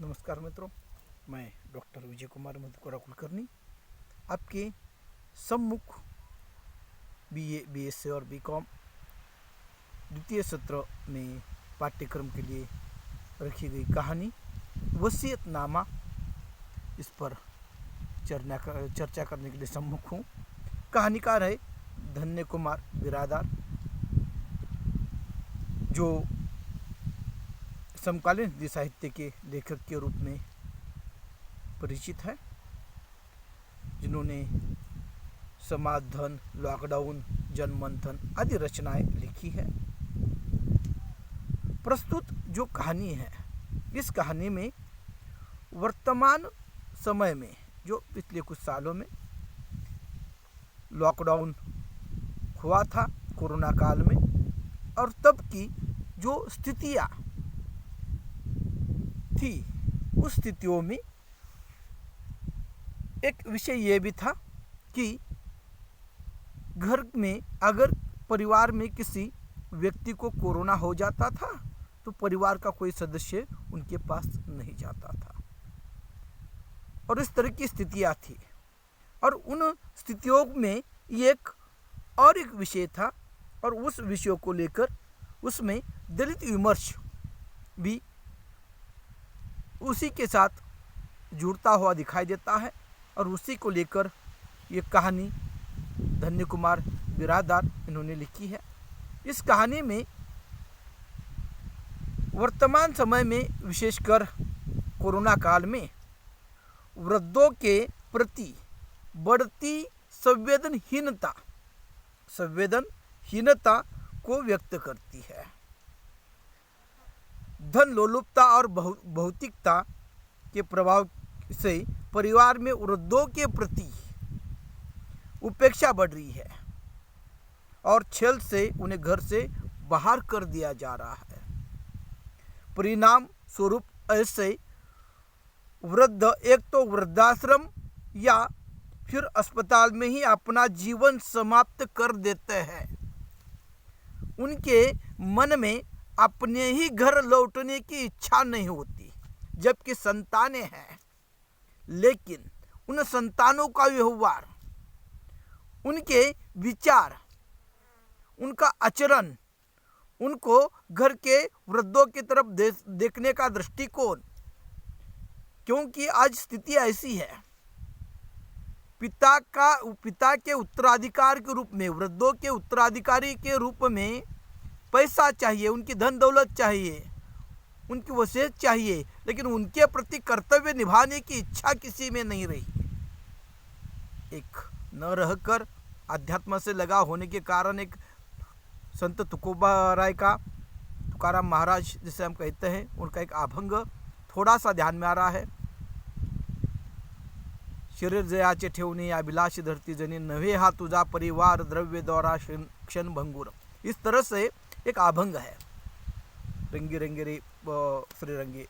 नमस्कार मित्रों, मैं डॉक्टर विजय कुमार मधुकर कुलकर्णी आपके सम्मुख बीए, बीएससी और बीकॉम द्वितीय सत्र में पाठ्यक्रम के लिए रखी गई कहानी वसीयतनामा, इस पर चर्चा करने के लिए सम्मुख हूँ। कहानीकार है धन्य कुमार बिरादार, जो समकालीन हिंदी साहित्य के लेखक के रूप में परिचित है, जिन्होंने समाधन, लॉकडाउन, जनमंथन आदि रचनाएं लिखी है। प्रस्तुत जो कहानी है, इस कहानी में वर्तमान समय में जो पिछले कुछ सालों में लॉकडाउन हुआ था कोरोना काल में, और तब की जो स्थितियां थी, उस स्थितियों में एक विषय ये भी था कि घर में अगर परिवार में किसी व्यक्ति को कोरोना हो जाता था तो परिवार का कोई सदस्य उनके पास नहीं जाता था, और इस तरह की स्थितियां थी। और उन स्थितियों में एक विषय था, और उस विषयों को लेकर उसमें दलित विमर्श भी उसी के साथ जुड़ता हुआ दिखाई देता है, और उसी को लेकर ये कहानी धन्य कुमार बिरादार इन्होंने लिखी है। इस कहानी में वर्तमान समय में, विशेषकर कोरोना काल में, वृद्धों के प्रति बढ़ती संवेदनहीनता को व्यक्त करती है। धन लोलुपता और भौतिकता के प्रभाव से परिवार में वृद्धों के प्रति उपेक्षा बढ़ रही है, और छल से उन्हें घर से बाहर कर दिया जा रहा है। परिणाम स्वरूप ऐसे वृद्ध एक तो वृद्धाश्रम या फिर अस्पताल में ही अपना जीवन समाप्त कर देते हैं। उनके मन में अपने ही घर लौटने की इच्छा नहीं होती, जबकि संतानें हैं, लेकिन उन संतानों का व्यवहार, उनके विचार, उनका आचरण, उनको घर के वृद्धों की तरफ देखने का दृष्टिकोण, क्योंकि आज स्थिति ऐसी है, पिता के उत्तराधिकार के रूप में, वृद्धों के उत्तराधिकारी के रूप में पैसा चाहिए, उनकी धन दौलत चाहिए, उनकी वसीयत चाहिए, लेकिन उनके प्रति कर्तव्य निभाने की इच्छा किसी में नहीं रही। एक न रहकर अध्यात्म से लगा होने के कारण एक संत तुकाराम महाराज जिसे हम कहते हैं, उनका एक अभंग थोड़ा सा ध्यान में आ रहा है। शरीर जयाचे ठेवणे अभिलाष धरती जनी, नव्हे हा तुझा परिवार द्रव्य द्वारा क्षण भंगूर। इस तरह से एक अभंग है, रंगे रंगे रे श्री रंगे,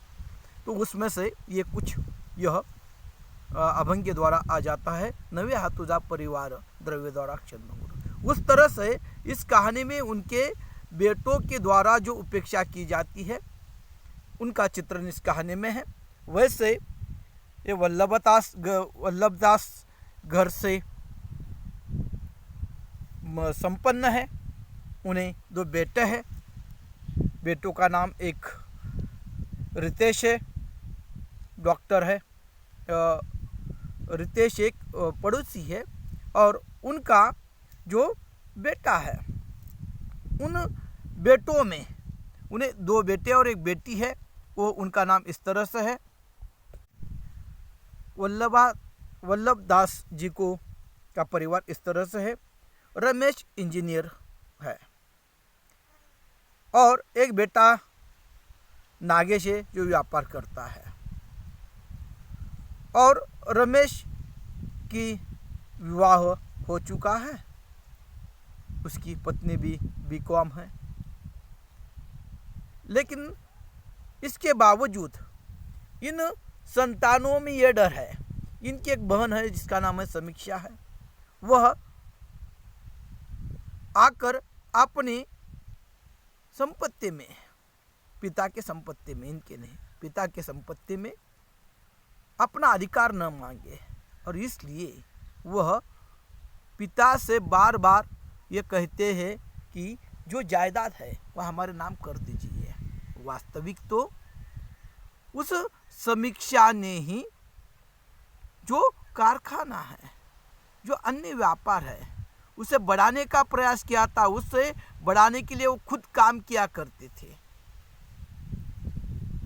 तो उसमें से ये कुछ यह अभंग के द्वारा आ जाता है, नवे हाथ तुझा परिवार द्रव्य द्वारा क्षण भंगूर। उस तरह से इस कहानी में उनके बेटों के द्वारा जो उपेक्षा की जाती है, उनका चित्रण इस कहानी में है। वैसे ये वल्लभदास घर से संपन्न है, उन्हें दो बेटे हैं। बेटों का नाम एक रितेश है, डॉक्टर है। रितेश एक पड़ोसी है, और उनका जो बेटा है, उन बेटों में उन्हें दो बेटे और एक बेटी है। वो उनका नाम इस तरह से है। वल्लभदास जी को का परिवार इस तरह से है। रमेश इंजीनियर है, और एक बेटा नागेश है जो व्यापार करता है। और रमेश की विवाह हो चुका है, उसकी पत्नी भी बीकॉम है, लेकिन इसके बावजूद इन संतानों में ये डर है। इनकी एक बहन है जिसका नाम है समीक्षा है, वह आकर अपनी संपत्ति में, पिता के संपत्ति में, इनके नहीं, पिता की संपत्ति में अपना अधिकार न मांगे, और इसलिए वह पिता से बार बार ये कहते हैं कि जो जायदाद है वह हमारे नाम कर दीजिए। वास्तविक तो उस समीक्षा ने ही जो कारखाना है, जो अन्य व्यापार है, उसे बढ़ाने का प्रयास किया था। उससे बढ़ाने के लिए वो खुद काम किया करते थे,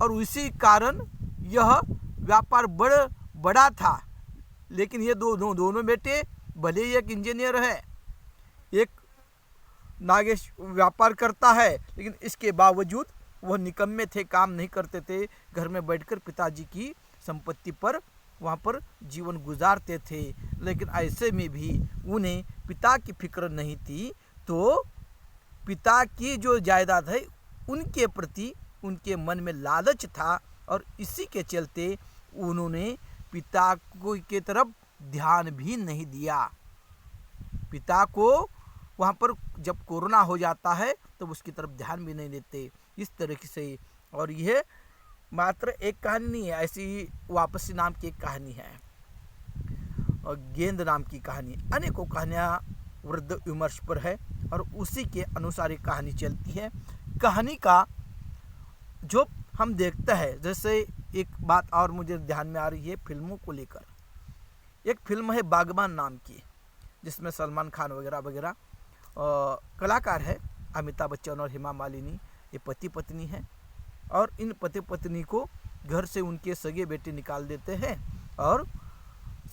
और उसी कारण यह व्यापार बड़ा था। लेकिन ये दोनों बेटे, भले ही एक इंजीनियर है, एक नागेश व्यापार करता है, लेकिन इसके बावजूद वह निकम्मे थे, काम नहीं करते थे। घर में बैठकर पिताजी की संपत्ति पर वहाँ पर जीवन गुजारते थे। लेकिन ऐसे में भी उन्हें पिता की फिक्र नहीं थी, तो पिता की जो जायदाद है उनके प्रति उनके मन में लालच था, और इसी के चलते उन्होंने पिता को के तरफ ध्यान भी नहीं दिया। पिता को वहाँ पर जब कोरोना हो जाता है तो उसकी तरफ ध्यान भी नहीं देते, इस तरीके से। और यह मात्र एक कहानी नहीं है, ऐसी वापसी नाम की एक कहानी है, और गेंद नाम की कहानी, अनेकों कहानियाँ वृद्ध विमर्श पर है, और उसी के अनुसार एक कहानी चलती है। कहानी का जो हम देखते हैं, जैसे एक बात और मुझे ध्यान में आ रही है फिल्मों को लेकर। एक फिल्म है बागबान नाम की, जिसमें सलमान खान वगैरह वगैरह कलाकार है। अमिताभ बच्चन और हेमा मालिनी ये पति पत्नी हैं, और इन पति पत्नी को घर से उनके सगे बेटे निकाल देते हैं, और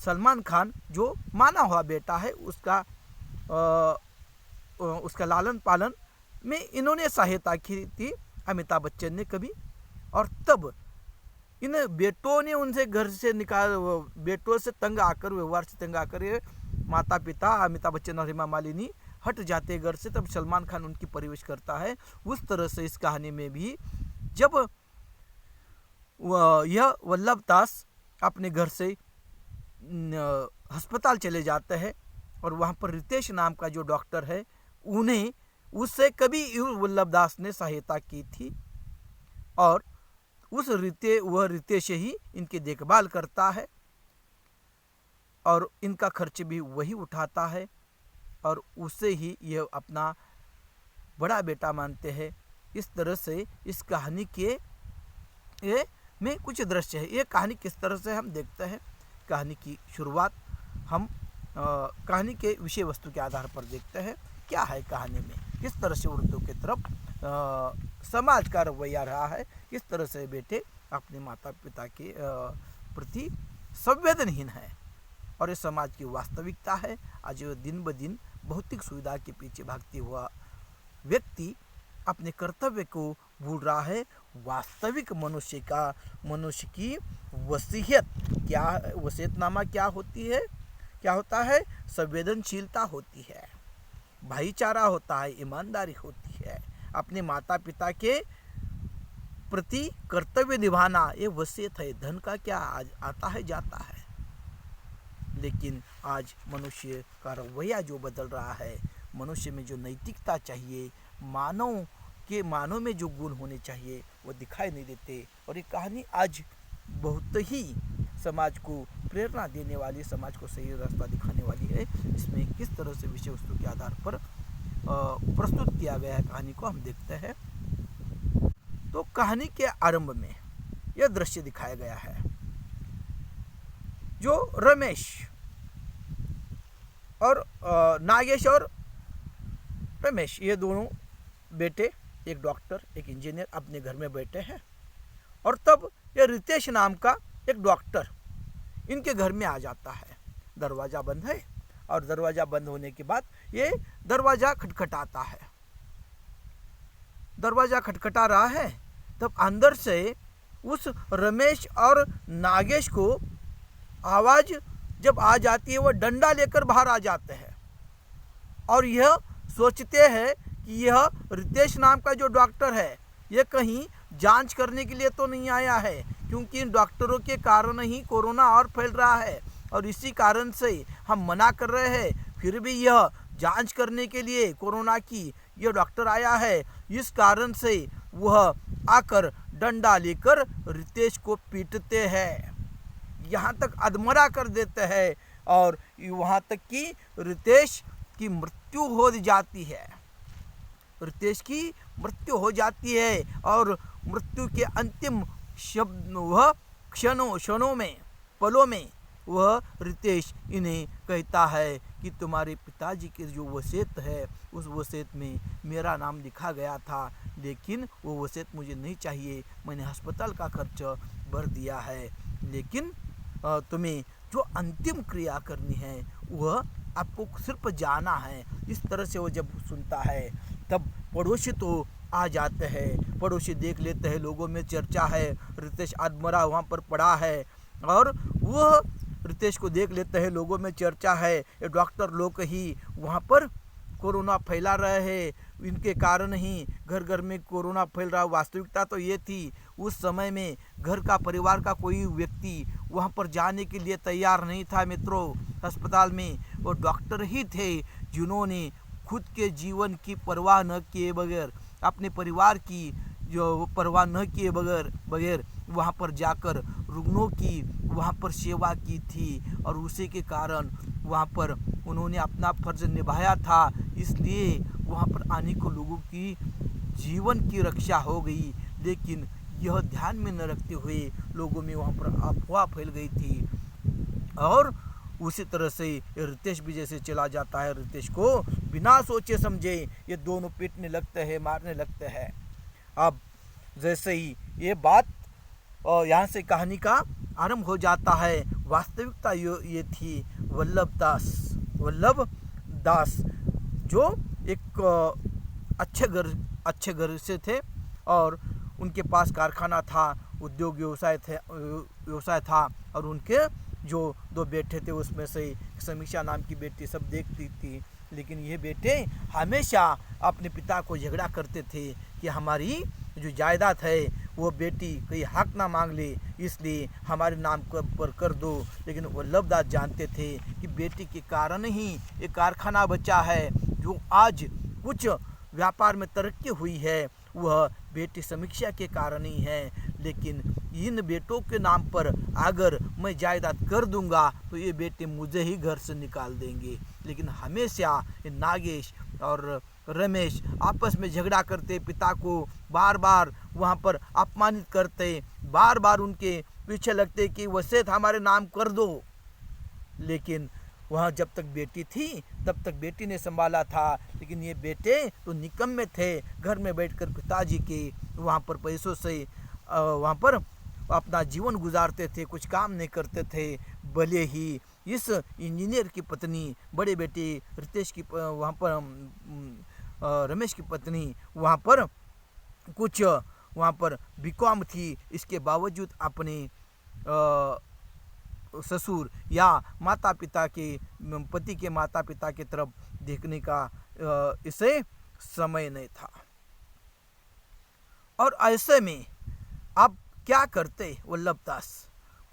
सलमान खान जो माना हुआ बेटा है उसका लालन पालन में इन्होंने सहायता की थी, अमिताभ बच्चन ने कभी। और तब इन बेटों ने उनसे घर से बेटों से तंग आकर, व्यवहार से तंग आकर ये माता पिता अमिताभ बच्चन और हेमा मालिनी हट जाते घर से, तब सलमान खान उनकी परवरिश करता है। उस तरह से इस कहानी में भी जब यह वल्लभ दास अपने घर से अस्पताल चले जाते हैं, और वहाँ पर रितेश नाम का जो डॉक्टर है, उन्हें उससे कभी वल्लभ दास ने सहायता की थी, और वह रितेश ही इनकी देखभाल करता है, और इनका खर्च भी वही उठाता है, और उसे ही यह अपना बड़ा बेटा मानते हैं। इस तरह से इस कहानी के में कुछ दृश्य है। ये कहानी किस तरह से हम देखते हैं। कहानी की शुरुआत हम कहानी के विषय वस्तु के आधार पर देखते हैं। क्या है कहानी में, किस तरह से वृद्धों की तरफ समाज का रवैया रहा है, किस तरह से बेटे अपने माता पिता के प्रति संवेदनहीन है, और ये समाज की वास्तविकता है। आज दिन ब दिन भौतिक सुविधा के पीछे भागते हुआ व्यक्ति अपने कर्तव्य को भूल रहा है। वास्तविक मनुष्य की वसीयत क्या, वसीयतनामा क्या होती है, क्या होता है? संवेदनशीलता होती है, भाईचारा होता है, ईमानदारी होती है, अपने माता पिता के प्रति कर्तव्य निभाना, ये वसीयत है। धन का क्या, आज आता है जाता है, लेकिन आज मनुष्य का रवैया जो बदल रहा है, मनुष्य में जो नैतिकता चाहिए, मानव में जो गुण होने चाहिए, वो दिखाई नहीं देते। और ये कहानी आज बहुत ही समाज को प्रेरणा देने वाली, समाज को सही रास्ता दिखाने वाली है। इसमें किस तरह से विषय वस्तु के आधार पर प्रस्तुत किया गया है कहानी को हम देखते हैं। तो कहानी के आरंभ में यह दृश्य दिखाया गया है, जो रमेश और नागेश और रमेश, ये दोनों बेटे, एक डॉक्टर एक इंजीनियर, अपने घर में बैठे हैं, और तब ये रितेश नाम का एक डॉक्टर इनके घर में आ जाता है। दरवाज़ा बंद है, और दरवाज़ा बंद होने के बाद ये दरवाज़ा खटखटाता है। दरवाज़ा खटखटा रहा है, तब अंदर से उस रमेश और नागेश को आवाज़ जब आ जाती है, वो डंडा लेकर बाहर आ जाते हैं, और यह सोचते हैं कि यह रितेश नाम का जो डॉक्टर है, ये कहीं जांच करने के लिए तो नहीं आया है, क्योंकि इन डॉक्टरों के कारण ही कोरोना और फैल रहा है, और इसी कारण से हम मना कर रहे हैं। फिर भी यह जांच करने के लिए कोरोना की यह डॉक्टर आया है, इस कारण से वह आकर डंडा लेकर रितेश को पीटते हैं, यहाँ तक अधमरा कर देते हैं और वहाँ तक कि रितेश की मृत्यु हो जाती है। रितेश की मृत्यु हो जाती है और मृत्यु के अंतिम शब्द वह क्षणों में, पलों में वह रितेश इन्हें कहता है कि तुम्हारे पिताजी की जो वसीयत है उस वसीयत में मेरा नाम लिखा गया था, लेकिन वो वसीयत मुझे नहीं चाहिए, मैंने अस्पताल का खर्च भर दिया है, लेकिन तुम्हें जो अंतिम क्रिया करनी है वह आपको सिर्फ जाना है। इस तरह से वो जब सुनता है तब पड़ोसी तो आ जाते हैं, पड़ोसी देख लेते हैं, लोगों में चर्चा है रितेश अधमरा वहाँ पर पड़ा है और वह रितेश को देख लेते हैं, लोगों में चर्चा है ये डॉक्टर लोग ही वहाँ पर कोरोना फैला रहे हैं, इनके कारण ही घर घर में कोरोना फैल रहा। वास्तविकता तो ये थी उस समय में घर का परिवार का कोई व्यक्ति वहाँ पर जाने के लिए तैयार नहीं था मित्रों। अस्पताल में वो डॉक्टर ही थे जिन्होंने खुद के जीवन की परवाह न किए बगैर, अपने परिवार की जो परवाह न किए बगैर वहाँ पर जाकर रुग्णों की वहाँ पर सेवा की थी और उसी के कारण वहाँ पर उन्होंने अपना फर्ज निभाया था, इसलिए वहाँ पर आने को लोगों की जीवन की रक्षा हो गई। लेकिन यह ध्यान में न रखते हुए लोगों में वहाँ पर अफवाह फैल गई थी और उसी तरह से रितेश भी जैसे चला जाता है, रितेश को बिना सोचे समझे ये दोनों पीटने लगते हैं, मारने लगते हैं। अब जैसे ही ये बात यहाँ से कहानी का आरंभ हो जाता है। वास्तविकता ये थी वल्लभ दास जो एक अच्छे घर से थे और उनके पास कारखाना था, उद्योग व्यवसाय था और उनके जो दो बेटे थे उसमें से समीक्षा नाम की बेटी सब देखती थी, लेकिन ये बेटे हमेशा अपने पिता को झगड़ा करते थे कि हमारी जो जायदाद है वो बेटी कहीं हक ना मांग ले, इसलिए हमारे नाम पर कर दो। लेकिन वल्लभदास जानते थे कि बेटी के कारण ही एक कारखाना बचा है, जो आज कुछ व्यापार में तरक्की हुई है वह बेटी समीक्षा के कारण ही है। लेकिन इन बेटों के नाम पर अगर मैं जायदाद कर दूंगा तो ये बेटे मुझे ही घर से निकाल देंगे। लेकिन हमेशा नागेश और रमेश आपस में झगड़ा करते, पिता को बार बार वहाँ पर अपमानित करते, बार बार उनके पीछे लगते कि वसीयत हमारे नाम कर दो। लेकिन वहाँ जब तक बेटी थी तब तक बेटी ने संभाला था, लेकिन ये बेटे तो निकम्मे थे, घर में बैठकर पिताजी के वहाँ पर पैसों से वहाँ पर अपना जीवन गुजारते थे, कुछ काम नहीं करते थे। भले ही इस इंजीनियर की पत्नी, बड़े बेटे रितेश की वहाँ पर रमेश की पत्नी वहाँ पर कुछ वहाँ पर बीकॉम थी, इसके बावजूद अपने ससुर या माता पिता के पति के माता पिता की तरफ देखने का इसे समय नहीं था। और ऐसे में अब क्या करते वल्लभदास,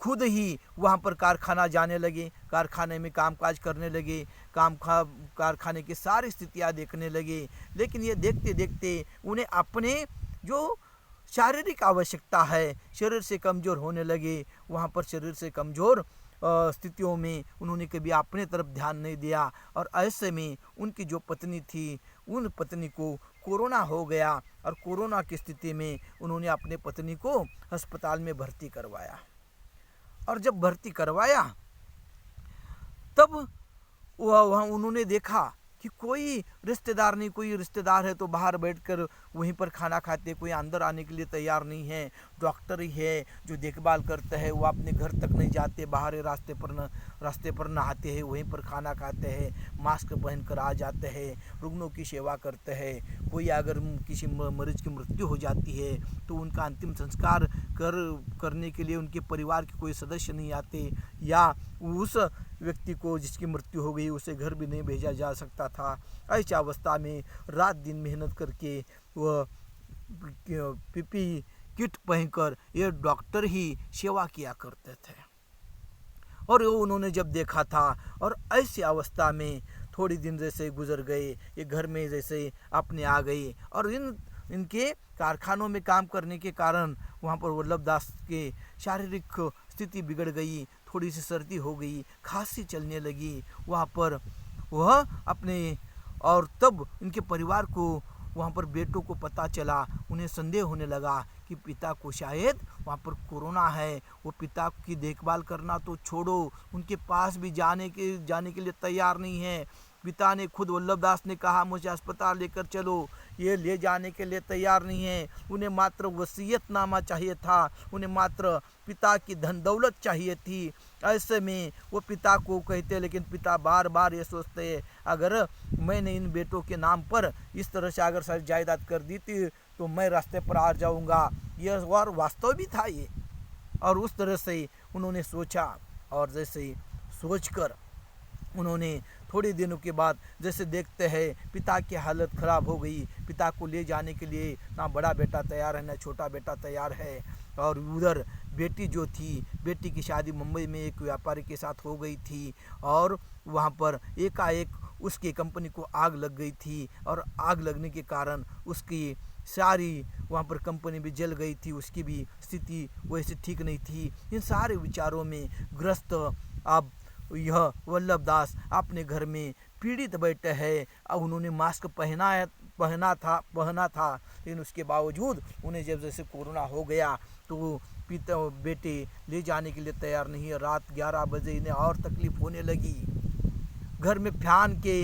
खुद ही वहाँ पर कारखाना जाने लगे, कारखाने में कामकाज करने लगे, कारखाने की सारी स्थितियाँ देखने लगे। लेकिन ये देखते देखते उन्हें अपने जो शारीरिक आवश्यकता है, शरीर से कमज़ोर होने लगे। वहाँ पर शरीर से कमज़ोर स्थितियों में उन्होंने कभी अपने तरफ ध्यान नहीं दिया और ऐसे में उनकी जो पत्नी थी उन पत्नी को कोरोना हो गया और कोरोना की स्थिति में उन्होंने अपने पत्नी को अस्पताल में भर्ती करवाया। और जब भर्ती करवाया तब वहाँ उन्होंने देखा कि कोई रिश्तेदार नहीं, कोई रिश्तेदार है तो बाहर बैठकर वहीं पर खाना खाते, कोई अंदर आने के लिए तैयार नहीं है। डॉक्टर ही है जो देखभाल करते हैं, वो अपने घर तक नहीं जाते, बाहर रास्ते पर नहाते हैं, वहीं पर खाना खाते हैं, मास्क पहनकर आ जाते हैं, रुग्णों की सेवा करते हैं। कोई अगर किसी मरीज की मृत्यु हो जाती है तो उनका अंतिम संस्कार करने के लिए उनके परिवार के कोई सदस्य नहीं आते, या उस व्यक्ति को जिसकी मृत्यु हो गई उसे घर भी नहीं भेजा जा सकता था। ऐसी अवस्था में रात दिन मेहनत करके वह पीपी किट पहनकर ये डॉक्टर ही सेवा किया करते थे। और उन्होंने जब देखा था और ऐसी अवस्था में थोड़ी दिन जैसे गुजर गए, ये घर में जैसे अपने आ गई और इन इनके कारखानों में काम करने के कारण वहाँ पर वल्लभ दास के शारीरिक स्थिति बिगड़ गई, थोड़ी सी सर्दी हो गई, खांसी चलने लगी वहाँ पर वह अपने। और तब इनके परिवार को वहाँ पर बेटों को पता चला, उन्हें संदेह होने लगा कि पिता को शायद वहाँ पर कोरोना है। वो पिता की देखभाल करना तो छोड़ो, उनके पास भी जाने के लिए तैयार नहीं है। पिता ने खुद, वल्लभ दास ने कहा मुझे अस्पताल लेकर चलो, ये ले जाने के लिए तैयार नहीं है। उन्हें मात्र वसीयतनामा चाहिए था, उन्हें मात्र पिता की धन दौलत चाहिए थी। ऐसे में वो पिता को कहते, लेकिन पिता बार बार ये सोचते अगर मैंने इन बेटों के नाम पर इस तरह से अगर सारी जायदाद कर दी थी तो मैं रास्ते पर आ जाऊंगा। यह और वास्तव भी था ये। और उस तरह से उन्होंने सोचा, और जैसे सोचकर उन्होंने थोड़े दिनों के बाद जैसे देखते हैं पिता की हालत ख़राब हो गई। पिता को ले जाने के लिए ना बड़ा बेटा तैयार है ना छोटा बेटा तैयार है। और उधर बेटी जो थी, बेटी की शादी मुंबई में एक व्यापारी के साथ हो गई थी और वहाँ पर एकाएक उसकी कंपनी को आग लग गई थी। और आग लगने के कारण उसकी सारी वहाँ पर कंपनी भी जल गई थी, उसकी भी स्थिति वैसे ठीक नहीं थी। इन सारे विचारों में ग्रस्त अब यह वल्लभ दास अपने घर में पीड़ित बैठे हैं। अब उन्होंने मास्क पहना था, लेकिन उसके बावजूद उन्हें जब जैसे कोरोना हो गया तो पिता बेटे ले जाने के लिए तैयार नहीं है। रात 11 बजे इन्हें और तकलीफ होने लगी। घर में फैन के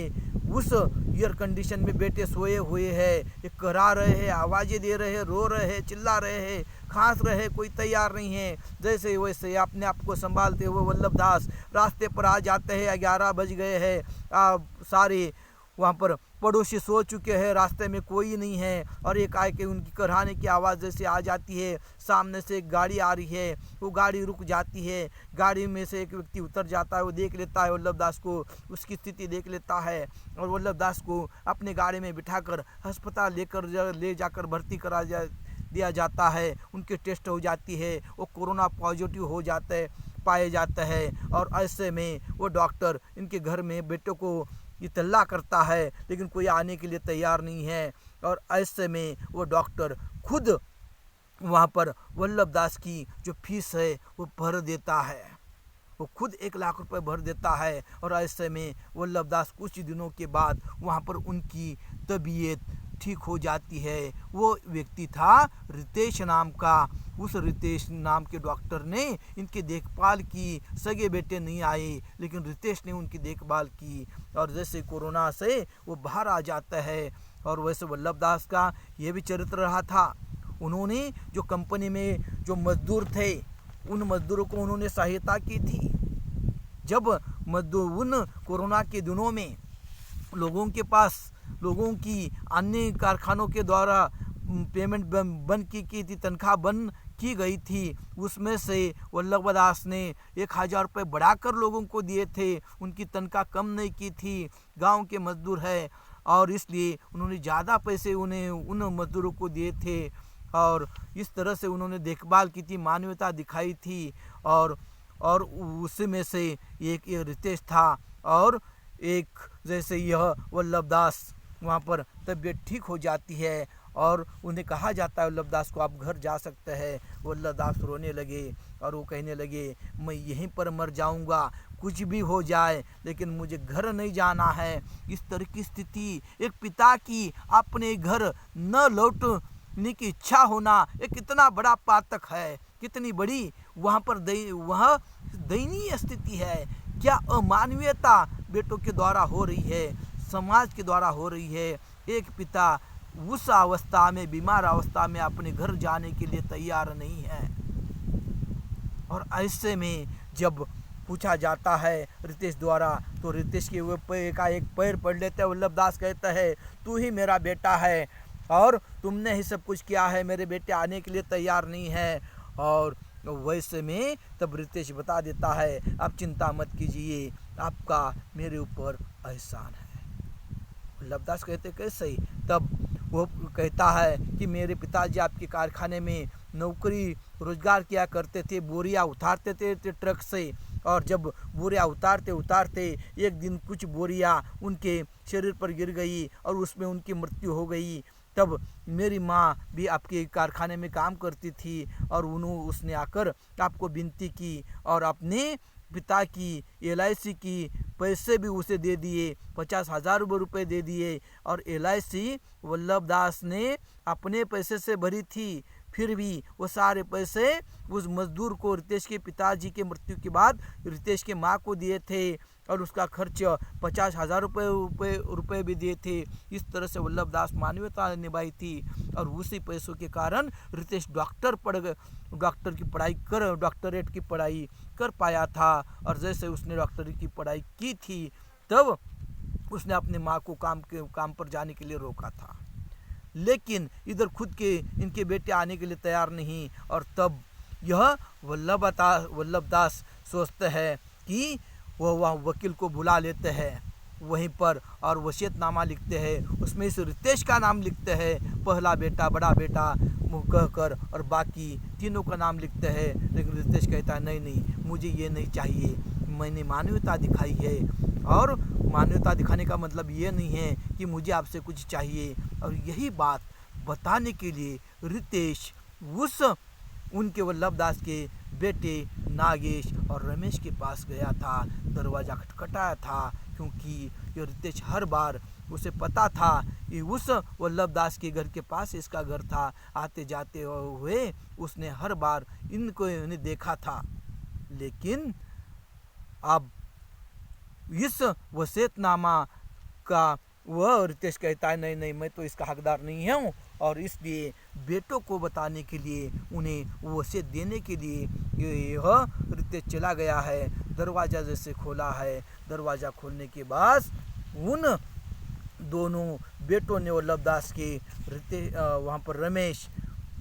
उस एयर कंडीशन में बेटे सोए हुए हैं, ये करा रहे हैं, आवाज़ें दे रहे हैं, रो रहे हैं, चिल्ला रहे हैं, खांस रहे हैं, कोई तैयार नहीं है। जैसे वैसे अपने आप को संभालते हुए वल्लभ दास रास्ते पर आ जाते हैं। 11 बज गए हैं, सारे वहाँ पर पड़ोसी सो चुके हैं, रास्ते में कोई नहीं है। और एक आए के उनकी कराने की आवाज़ जैसे आ जाती है। सामने से एक गाड़ी आ रही है, वो गाड़ी रुक जाती है। गाड़ी में से एक व्यक्ति उतर जाता है, वो देख लेता है वल्लभ दास को, उसकी स्थिति देख लेता है और वल्लभ दास को अपने गाड़ी में बिठाकर अस्पताल ले जाकर भर्ती दिया जाता है। उनके टेस्ट हो जाती है, वो कोरोना पॉजिटिव पाए जाते हैं। और ऐसे में वो डॉक्टर इनके घर में बेटों को इतला करता है, लेकिन कोई आने के लिए तैयार नहीं है। और ऐसे में वो डॉक्टर खुद वहाँ पर वल्लभ दास की जो फीस है वो भर देता है, वो खुद 1 लाख रुपए भर देता है। और ऐसे में वल्लभ दास कुछ दिनों के बाद वहाँ पर उनकी तबीयत ठीक हो जाती है। वो व्यक्ति था रितेश नाम का। उस रितेश नाम के डॉक्टर ने इनकी देखभाल की। सगे बेटे नहीं आए, लेकिन रितेश ने उनकी देखभाल की। और जैसे कोरोना से वो बाहर आ जाता है। और वैसे वल्लभ दास का ये भी चरित्र रहा था, उन्होंने जो कंपनी में जो मजदूर थे उन मजदूरों को उन्होंने सहायता की थी। जब उन कोरोना के दिनों में लोगों की अन्य कारखानों के द्वारा पेमेंट बंद की थी, तनख्वाह बंद की गई थी, उसमें से वल्लभ दास ने 1000 रुपये बढ़ाकर लोगों को दिए थे। उनकी तनख्वाह कम नहीं की थी, गांव के मजदूर है और इसलिए उन्होंने ज़्यादा पैसे उन मजदूरों को दिए थे। और इस तरह से उन्होंने देखभाल की थी, मानवता दिखाई थी। और उसी में से एक रितेश था और एक जैसे यह वल्लभ दास। वहाँ पर तबीयत ठीक हो जाती है और उन्हें कहा जाता है वल्लभ दास को आप घर जा सकते हैं। वल्लभ दास रोने लगे और वो कहने लगे मैं यहीं पर मर जाऊंगा, कुछ भी हो जाए, लेकिन मुझे घर नहीं जाना है। इस तरह की स्थिति, एक पिता की अपने घर न लौटने की इच्छा होना, एक कितना बड़ा पातक है, कितनी बड़ी वहाँ पर वह दयनीय स्थिति है। क्या अमानवीयता बेटों के द्वारा हो रही है, समाज के द्वारा हो रही है। एक पिता उस अवस्था में, बीमार अवस्था में अपने घर जाने के लिए तैयार नहीं है। और ऐसे में जब पूछा जाता है रितेश द्वारा, तो रितेश के ऊपर का एक पैर पड़ लेते हैं। वल्लभ दास कहता है तू ही मेरा बेटा है और तुमने ही सब कुछ किया है, मेरे बेटे आने के लिए तैयार नहीं है। और वैसे में तब रितेश बता देता है आप चिंता मत कीजिए, आपका मेरे ऊपर एहसान है। वल्लभ दास कहते कैसे? तब वो कहता है कि मेरे पिताजी आपके कारखाने में नौकरी रोजगार किया करते थे, बोरियां उतारते थे ट्रक से। और जब बोरियां उतारते एक दिन कुछ बोरियां उनके शरीर पर गिर गई और उसमें उनकी मृत्यु हो गई। तब मेरी माँ भी आपके कारखाने में काम करती थी और उसने आकर आपको विनती की और अपने पिता की LIC की पैसे भी उसे दे दिए, 50,000 रुपये दे दिए। और LIC वल्लभ दास ने अपने पैसे से भरी थी, फिर भी वो सारे पैसे उस मजदूर को, रितेश के पिताजी के मृत्यु के बाद रितेश के माँ को दिए थे और उसका खर्च 50,000 रुपये भी दिए थे। इस तरह से वल्लभ दास मानवता निभाई थी और उसी पैसों के कारण रितेश डॉक्टरेट की पढ़ाई कर पाया था। और जैसे उसने डॉक्टरी की पढ़ाई की थी तब उसने अपनी माँ को काम पर जाने के लिए रोका था, लेकिन इधर खुद के इनके बेटे आने के लिए तैयार नहीं। और तब यह वल्लभ दास सोचते हैं कि वह वहाँ वकील को बुला लेते हैं वहीं पर और वसीयतनामा लिखते हैं। उसमें इस रितेश का नाम लिखते हैं, पहला बेटा, बड़ा बेटा कहकर, और बाकी तीनों का नाम लिखते हैं। लेकिन रितेश कहता है नहीं नहीं, मुझे ये नहीं चाहिए, मैंने मानवता दिखाई है। और मानवता दिखाने का मतलब ये नहीं है कि मुझे आपसे कुछ चाहिए। और यही बात बताने के लिए रितेश उनके वल्लभ दास के बेटे नागेश और रमेश के पास गया था, दरवाज़ा खटखटाया था, क्योंकि ये रितेश हर बार उसे पता था कि उस वल्लभ दास के घर के पास इसका घर था। आते जाते हुए उसने हर बार इन्हें देखा था। लेकिन अब इस वसीयतनामा का वह रितेश कहता है नहीं नहीं, मैं तो इसका हकदार नहीं हूँ। और इसलिए बेटों को बताने के लिए, उन्हें वसीयत देने के लिए यह रितेश चला गया है। दरवाज़ा जैसे खोला है, दरवाज़ा खोलने के बाद उन दोनों बेटों ने वल्लभ दास के वहाँ पर रमेश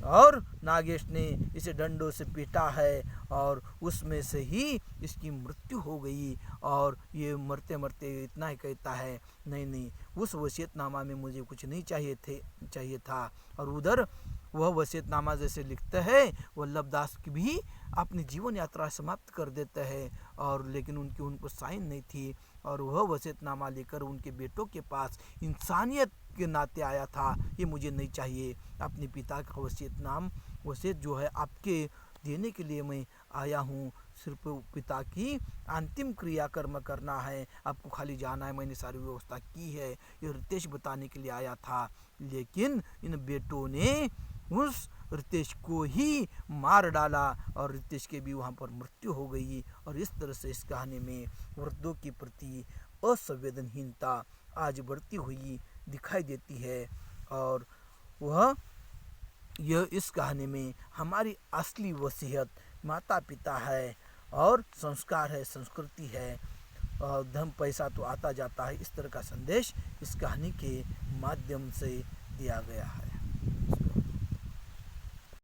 और नागेश ने इसे डंडों से पीटा है और उसमें से ही इसकी मृत्यु हो गई। और ये मरते मरते इतना ही कहता है नहीं नहीं, उस वसीयतनामा में मुझे कुछ नहीं चाहिए था। और उधर वह वसीयतनामा जैसे लिखते हैं, वल्लभ दास की भी अपनी जीवन यात्रा समाप्त कर देते हैं। और लेकिन उन पर साइन नहीं थी और वह वसीयतनामा लेकर उनके बेटों के पास इंसानियत के नाते आया था। ये मुझे नहीं चाहिए, अपने पिता का वसीयत जो है आपके देने के लिए मैं आया हूँ। सिर्फ पिता की अंतिम क्रियाकर्म करना है, आपको खाली जाना है, मैंने सारी व्यवस्था की है, ये रितेश बताने के लिए आया था। लेकिन इन बेटों ने उस रितेश को ही मार डाला और रितेश के भी वहाँ पर मृत्यु हो गई। और इस तरह से इस कहानी में वृद्धों के प्रति असंवेदनहीनता आज बढ़ती हुई दिखाई देती है। और यह इस कहानी में हमारी असली वसीयत माता पिता है और संस्कार है, संस्कृति है। और धन पैसा तो आता जाता है, इस तरह का संदेश इस कहानी के माध्यम से दिया गया है।